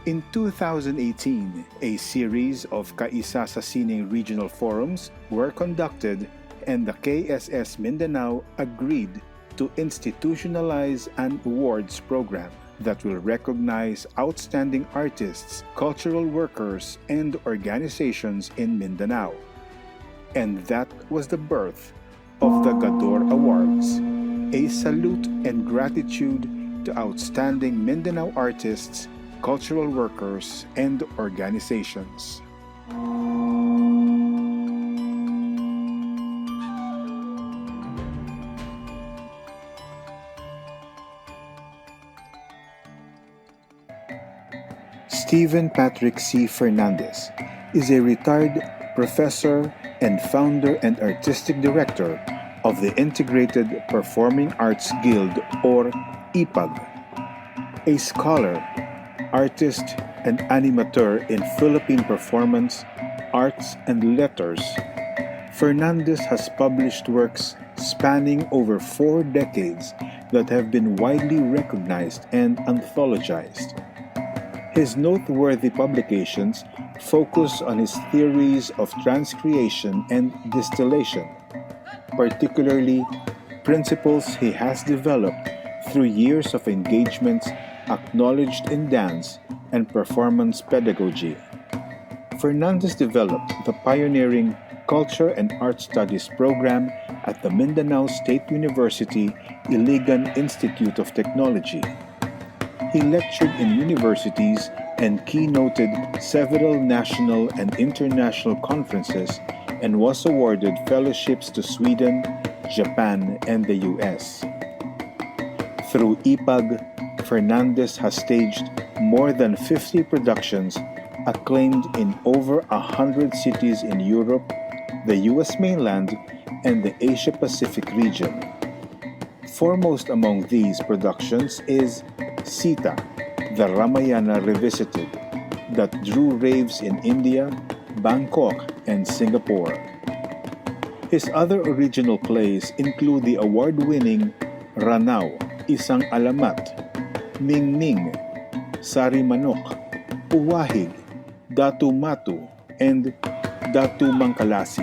In 2018, a series of Kaisa sa Sining regional forums were conducted and the KSS Mindanao agreed to institutionalize an awards program that will recognize outstanding artists, cultural workers, and organizations in Mindanao. And that was the birth of the GADOR Awards, a salute and gratitude to outstanding Mindanao artists, cultural workers, and organizations. Stephen Patrick C. Fernandez is a retired professor and founder and artistic director of the Integrated Performing Arts Guild, or IPAG, a scholar, artist, and animator in Philippine performance, arts, and letters. Fernandez has published works spanning over 4 decades that have been widely recognized and anthologized. His noteworthy publications focus on his theories of transcreation and distillation, particularly principles he has developed through years of engagements acknowledged in dance and performance pedagogy. Fernandez developed the pioneering Culture and Art Studies program at the Mindanao State University Iligan Institute of Technology. He lectured in universities and keynoted several national and international conferences and was awarded fellowships to Sweden, Japan, and the US. Through IPAG, Fernandez has staged more than 50 productions acclaimed in over 100 cities in Europe, the US mainland, and the Asia-Pacific region. Foremost among these productions is Sita, the Ramayana Revisited, that drew raves in India, Bangkok, and Singapore. His other original plays include the award-winning Ranao, Isang Alamat, Ning Ning, Sari Manok, Uwahig, Datu Matu, and Datu Mangkalasi.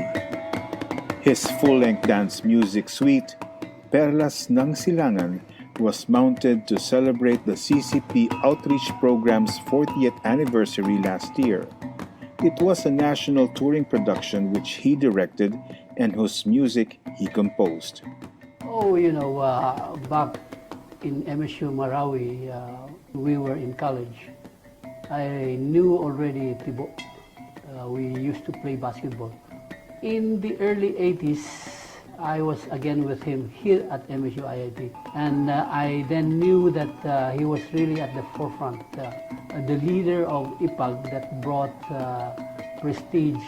His full-length dance music suite, Perlas ng Silangan, was mounted to celebrate the CCP Outreach Program's 40th anniversary last year. It was a national touring production which he directed and whose music he composed. Back in MSU Marawi, we were in college. I knew already Tibo. We used to play basketball. In the early 80s, I was again with him here at MSU IIT, and I then knew that he was really at the forefront, the leader of IPAG that brought prestige.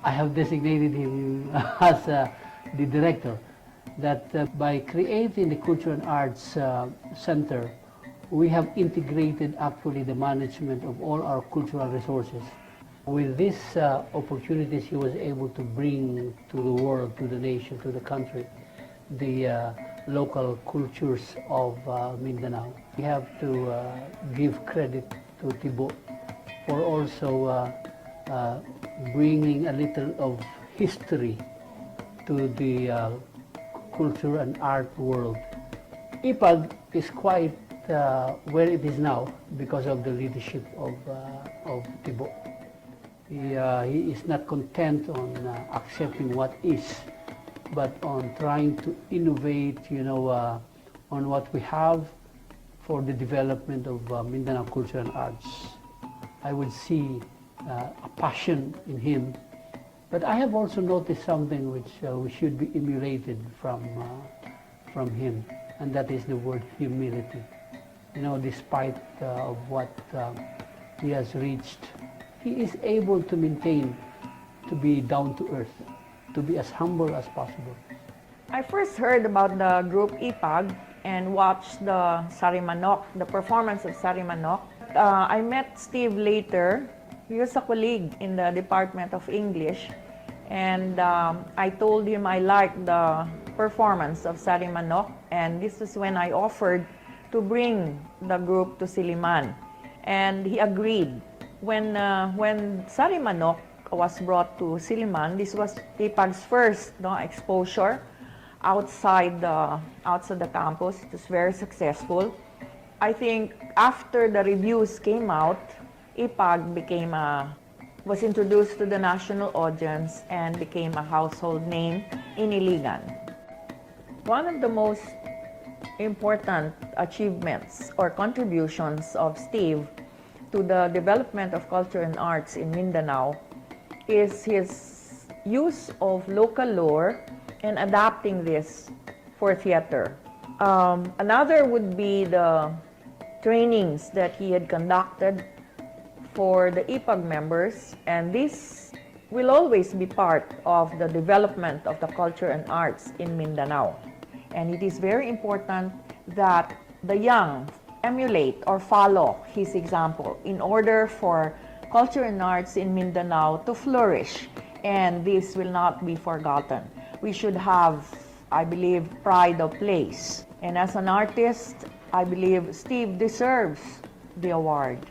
I have designated him as the director, that by creating the Culture and Arts Center, we have integrated actually the management of all our cultural resources. With these opportunities, he was able to bring to the world, to the nation, to the country, the local cultures of Mindanao. We have to give credit to Tibo for also bringing a little of history to the culture and art world. IPAG is quite where it is now because of the leadership of Tibo. He is not content on accepting what is, but on trying to innovate, on what we have for the development of Mindanao culture and arts. I would see a passion in him, but I have also noticed something which we should be emulated from him, and that is the word humility. Despite of what he has reached, he is able to maintain, to be down to earth, to be as humble as possible. I first heard about the group IPAG and watched the Sari Manok, the performance of Sari Manok. I met Steve later. He was a colleague in the Department of English, and I told him I liked the performance of Sari Manok, and this is when I offered to bring the group to Siliman. and he agreed. When Sari Manok was brought to Silliman, this was IPAG's first exposure outside the campus. It was very successful. I think after the reviews came out, IPAG was introduced to the national audience and became a household name in Iligan. One of the most important achievements or contributions of Steve to the development of culture and arts in Mindanao is his use of local lore and adapting this for theater. Another would be the trainings that he had conducted for the IPAG members, and this will always be part of the development of the culture and arts in Mindanao. And it is very important that the young emulate or follow his example in order for culture and arts in Mindanao to flourish, and this will not be forgotten. We should have, I believe, pride of place. And as an artist, I believe Steve deserves the award.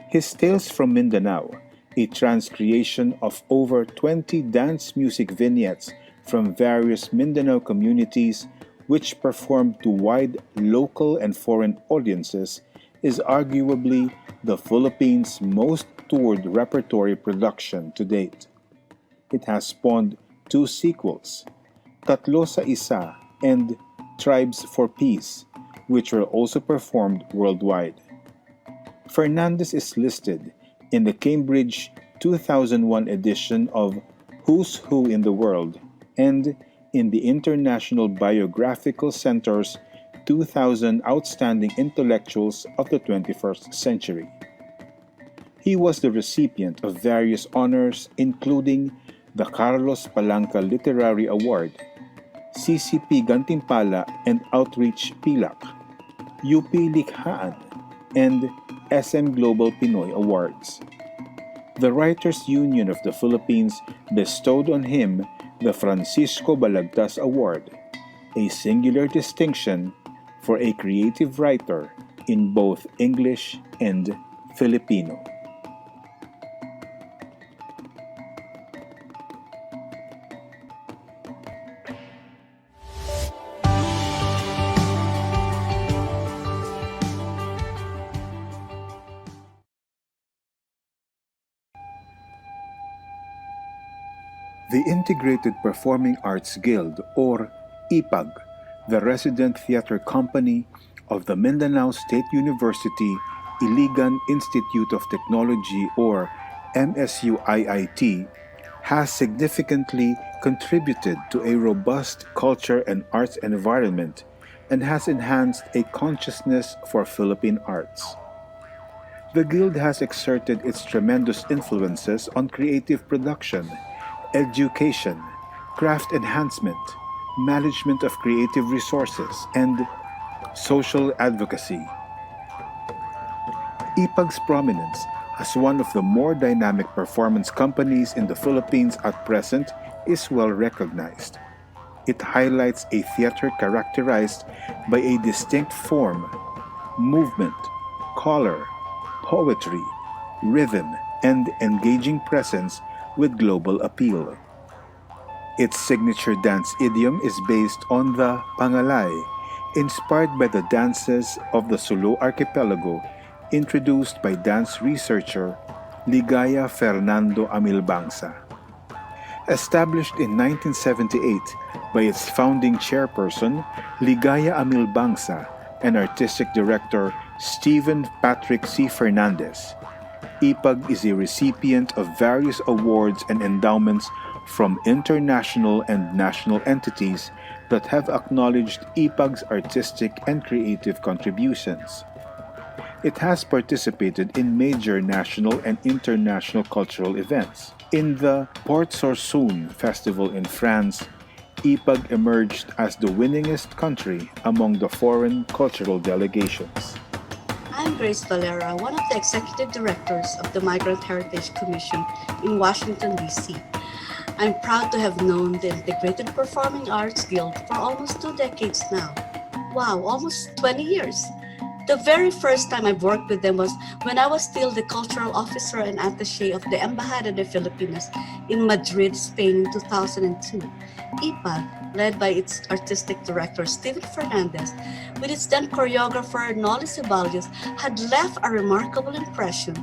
His Tales from Mindanao, a transcreation of over 20 dance music vignettes from various Mindanao communities which performed to wide local and foreign audiences, is arguably the Philippines' most toured repertory production to date. It has spawned 2 sequels, Tatlo sa Isa and Tribes for Peace, which were also performed worldwide. Fernandez is listed in the Cambridge 2001 edition of Who's Who in the World and in the International Biographical Center's 2000 Outstanding Intellectuals of the 21st Century. He was the recipient of various honors including the Carlos Palanca Literary Award, CCP Gantimpala and Outreach Pilak, UP Likhaan, and SM Global Pinoy Awards. The Writers' Union of the Philippines bestowed on him the Francisco Balagtas Award, a singular distinction for a creative writer in both English and Filipino. The Integrated Performing Arts Guild, or IPAG, the resident theater company of the Mindanao State University Iligan Institute of Technology, or MSU-IIT, has significantly contributed to a robust culture and arts environment and has enhanced a consciousness for Philippine arts. The Guild has exerted its tremendous influences on creative production, education, craft enhancement, management of creative resources, and social advocacy. IPAG's prominence as one of the more dynamic performance companies in the Philippines at present is well recognized. It highlights a theater characterized by a distinct form, movement, color, poetry, rhythm, and engaging presence with global appeal. Its signature dance idiom is based on the pangalay, inspired by the dances of the Sulu archipelago, introduced by dance researcher Ligaya Fernando-Amilbangsa. Established in 1978 by its founding chairperson Ligaya Amilbangsa and Artistic Director STEVEN P.C. Fernandez, IPAG is a recipient of various awards and endowments from international and national entities that have acknowledged IPAG's artistic and creative contributions. It has participated in major national and international cultural events. In the Port Soursoon Festival in France, IPAG emerged as the winningest country among the foreign cultural delegations. I'm Grace Valera, one of the executive directors of the Migrant Heritage Commission in Washington, D.C. I'm proud to have known the Integrated Performing Arts Guild for almost 2 decades now. Wow, almost 20 years. The very first time I worked with them was when I was still the cultural officer and attaché of the Embajada de Filipinas in Madrid, Spain in 2002. IPAG, led by its Artistic Director STEVEN Fernandez, with its then choreographer Noli Ceballos, had left a remarkable impression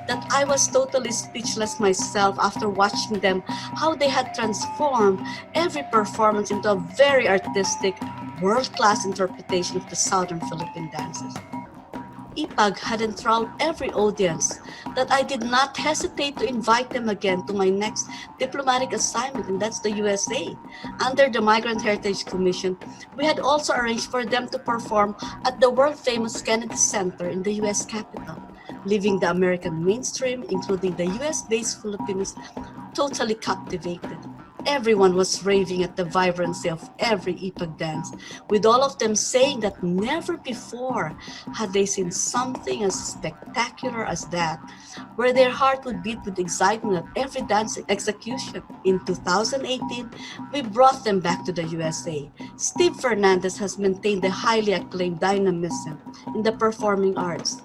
that I was totally speechless myself after watching them, how they had transformed every performance into a very artistic, world-class interpretation of the Southern Philippine dances. IPAG had enthralled every audience that I did not hesitate to invite them again to my next diplomatic assignment, and that's the USA. Under the Migrant Heritage Commission, we had also arranged for them to perform at the world-famous Kennedy Center in the US Capitol, leaving the American mainstream, including the US-based Filipinos, totally captivated. Everyone was raving at the vibrancy of every IPAG dance, with all of them saying that never before had they seen something as spectacular as that, where their heart would beat with excitement at every dance execution. In 2018, we brought them back to the USA. Steve Fernandez has maintained the highly acclaimed dynamism in the performing arts.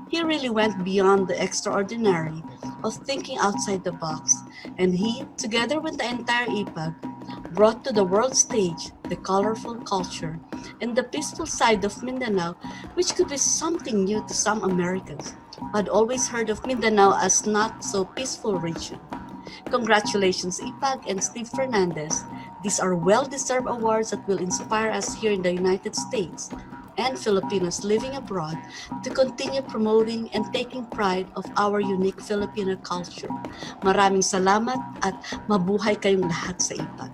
He really went beyond the extraordinary of thinking outside the box, and he, together with the entire IPAG, brought to the world stage the colorful culture and the peaceful side of Mindanao, which could be something new to some Americans, who had always heard of Mindanao as not so peaceful region. Congratulations, IPAG and Steve Fernandez. These are well-deserved awards that will inspire us here in the United States and Filipinos living abroad to continue promoting and taking pride of our unique Filipino culture. Maraming salamat at mabuhay kayong lahat sa IPAG.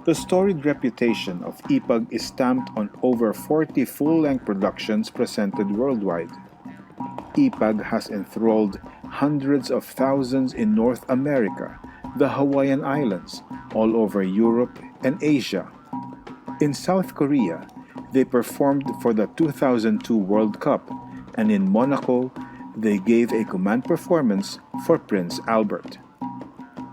The storied reputation of IPAG is stamped on over 40 full-length productions presented worldwide. IPAG has enthralled hundreds of thousands in North America, the Hawaiian Islands, all over Europe and Asia. In South Korea, they performed for the 2002 World Cup, and in Monaco, they gave a command performance for Prince Albert.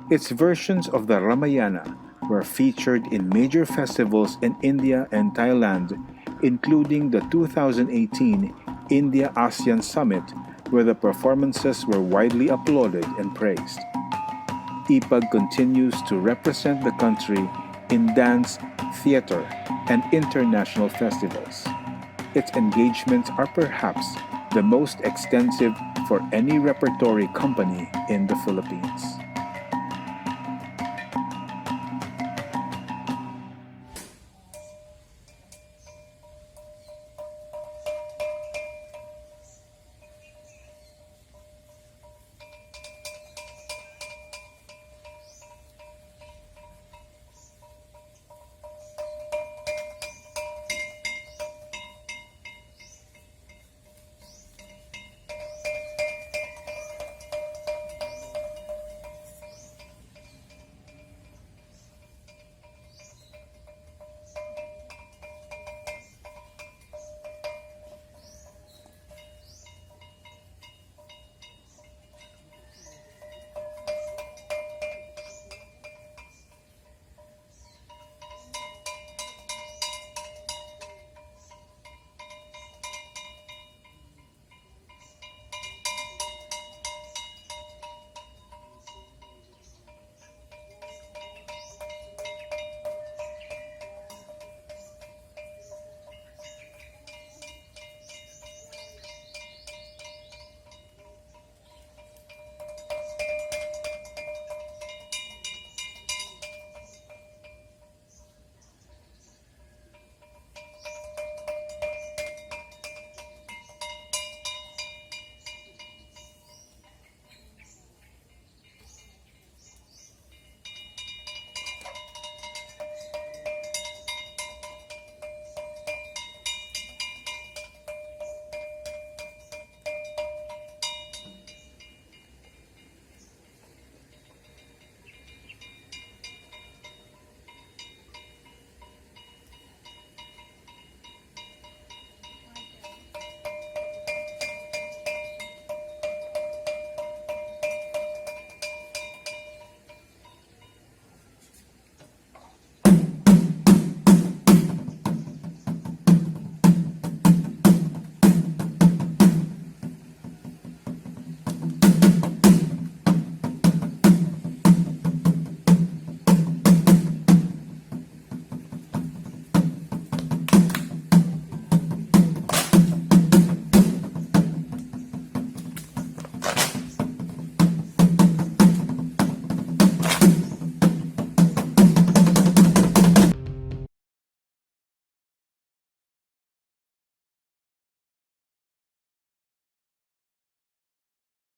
Its versions of the Ramayana were featured in major festivals in India and Thailand, including the 2018 India-ASEAN Summit, where the performances were widely applauded and praised. IPAG continues to represent the country in dance, theater, and international festivals. Its engagements are perhaps the most extensive for any repertory company in the Philippines.